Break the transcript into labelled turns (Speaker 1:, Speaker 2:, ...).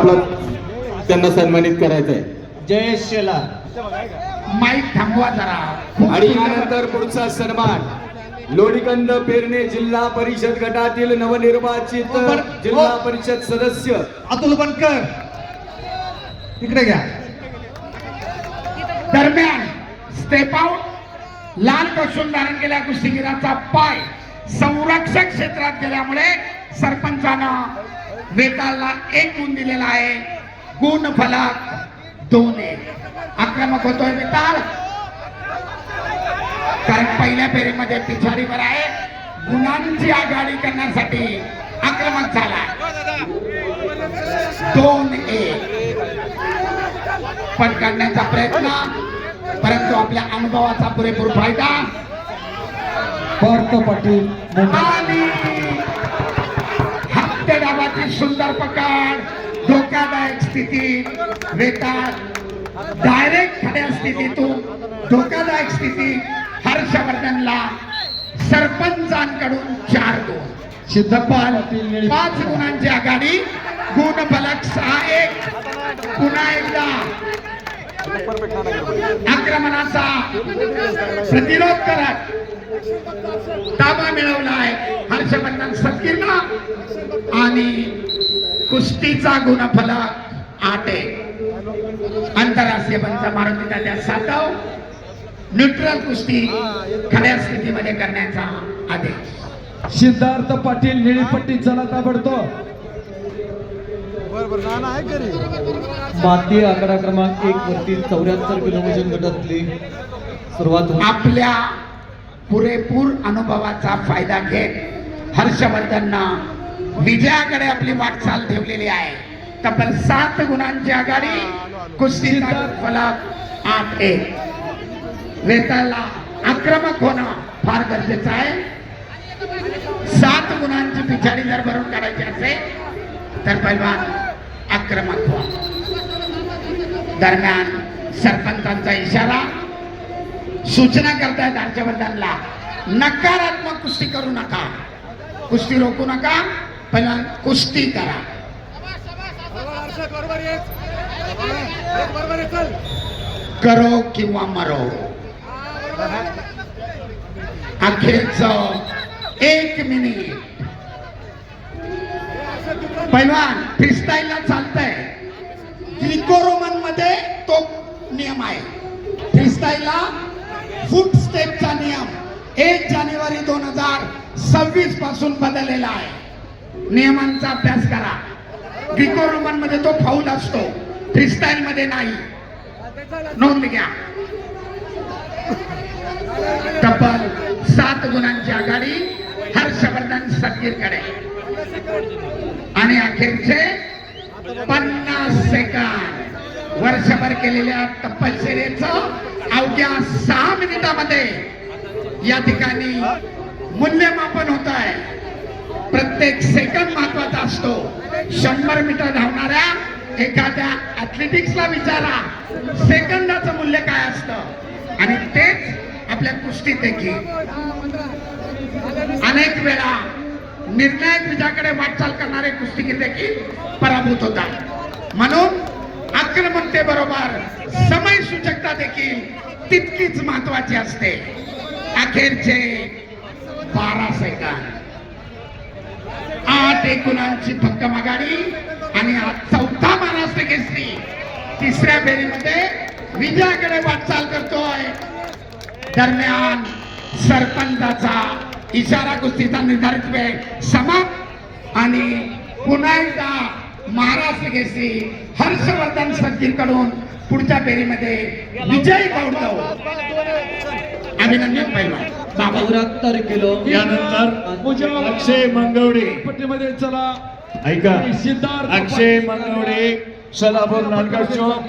Speaker 1: आपला त्यांना सन्मानित करायचं आहे.
Speaker 2: जय शेला
Speaker 3: माईक थांबवा जरा.
Speaker 1: आणि यानंतर पुढचा सन्मान लोणीकंद पेरणे जिल्हा परिषद गटातील नवनिर्वाचित जिल्हा परिषद सदस्य
Speaker 2: अतुल बनकर इकडे घ्या.
Speaker 3: दरम्यान स्टेप आउट लाल कसून धारण केल्या कुस्तीगीराचा पाय संरक्षक क्षेत्रात गेल्यामुळे सरपंचानं वेतालला 1 गुण दिलेला आहे. गुण फलक 2-1. आक्रमक होतोय वेताल कारण पहिल्या फेरीमध्ये पिछाडीवर आहे. गुणांची आघाडी करण्यासाठी आक्रमक झाला. 2-1 पण करण्याचा प्रयत्न, परंतु आपल्या अनुभवाचा पुरेपूर फायदा.
Speaker 2: पार्थ पाटील
Speaker 3: आणि हप्ते डावाची सुंदर पकड. धोकादायक स्थिती. वेताळ डायरेक्ट खड्या स्थितीतून धोकादायक स्थिती. हर्षवर्धनला सरपंचांकडून 4 गुण.
Speaker 2: सिद्धप्पा
Speaker 3: 5 गुणांची आघाडी. गुण फलक 6-1. पुन्हा एकदा आक्रमणाचा प्रतिरोध करत ताबा मिळवलाय हर्षवर्धन संकीर्ण. आणि कुस्तीचा गुणफलक 8-1. आंतरराष्ट्रीय पंच मारुती तात्या सातव न्यूट्रल कुस्ती खड्या स्थितीमध्ये करण्याचा आदेश.
Speaker 2: सिद्धार्थ पाटील निळीपट्टी चला ताबडतोब. माती आकडा क्रमांक 1 वरती 74 किलो वजन गटातली सुरुवात.
Speaker 3: आपल्या पुरेपूर अनुभवाचा फायदा घेत हर्षवर्धननं विजयाकडे आपली वाटचाल ठेवलेली आहे. तब्बल 7 गुणांची आघाडी. कुस्तीचा फलक 8-1. वेताला आक्रमक होणं फार गरजेचं आहे. 7 गुणांची पिछाडी जर भरून काढायची असेल तर पैलवान आक्रमक व्हा. दरम्यान सरपंचांचा इशारा सूचना करतायत हर्षवर्धनला, नकारात्मक कुस्ती करू नका, कुस्ती रोखू नका, पैलवान कुस्ती करा. करो किंवा मरो. अखेरचं 1 मिनिट. पैलवान फ्रीस्टाईलला चालतंय. ग्रीको रोमन मध्ये तो नियम आहे. फ्रीस्टाईलला फुट स्टेपचा नियम 1 जानेवारी 2026 पासून बदललेला आहे. नियमांचा अभ्यास करा. ग्रीको रोमन मध्ये तो फाऊल असतो, फ्रीस्टाईल मध्ये नाही. नोंद घ्या. तब्बल 7 गुणांची आघाडी हर्षवर्धन सदगीरकडे. आणि अखेरचे 50 सेकंद. वर्षभर केलेल्या तपश्चर्येचं अवघ्या 6 मिनिटामध्ये या ठिकाणी मूल्यमापन होत आहे. प्रत्येक सेकंद महत्वाचा असतो. 100 मीटर धावणाऱ्या एखाद्या ऍथलेटिक्सला विचारा सेकंदाचं मूल्य काय असतं. आणि तेच आपल्या कुस्तीत देखील अनेक वेळा निर्णायक विजयाकडे वाटचाल करणारे कुस्तीगीर देखील पराभूत होतात. म्हणून आक्रमकतेबरोबर समय सूचकता देखील तितकीच महत्वाची असते. अखेरचे 12 सेकंद. 8 गुणांची भक्कम आघाडी. आणि हा 4था महाराष्ट्र केसरी 3ऱ्या फेरीमध्ये विजयाकडे वाटचाल करतोय. दरम्यान सरपंचाचा इशारा, कुस्तीचा निर्धारित वेळ समाप्त. आणि पुन्हा एकदा महाराष्ट्र केसरी हर्षवर्धन सदगीरकडून पुढच्या फेरीमध्ये विजयी घोषवतो. अभिनंदन पैलवान.
Speaker 2: 74 किलो.
Speaker 4: यानंतर अक्षय मंगवडे
Speaker 2: पट्टीमध्ये चला.
Speaker 4: ऐका.
Speaker 2: सिद्धार्थ
Speaker 4: अक्षय मंगवडे सोलापूर नांदगाव चौक.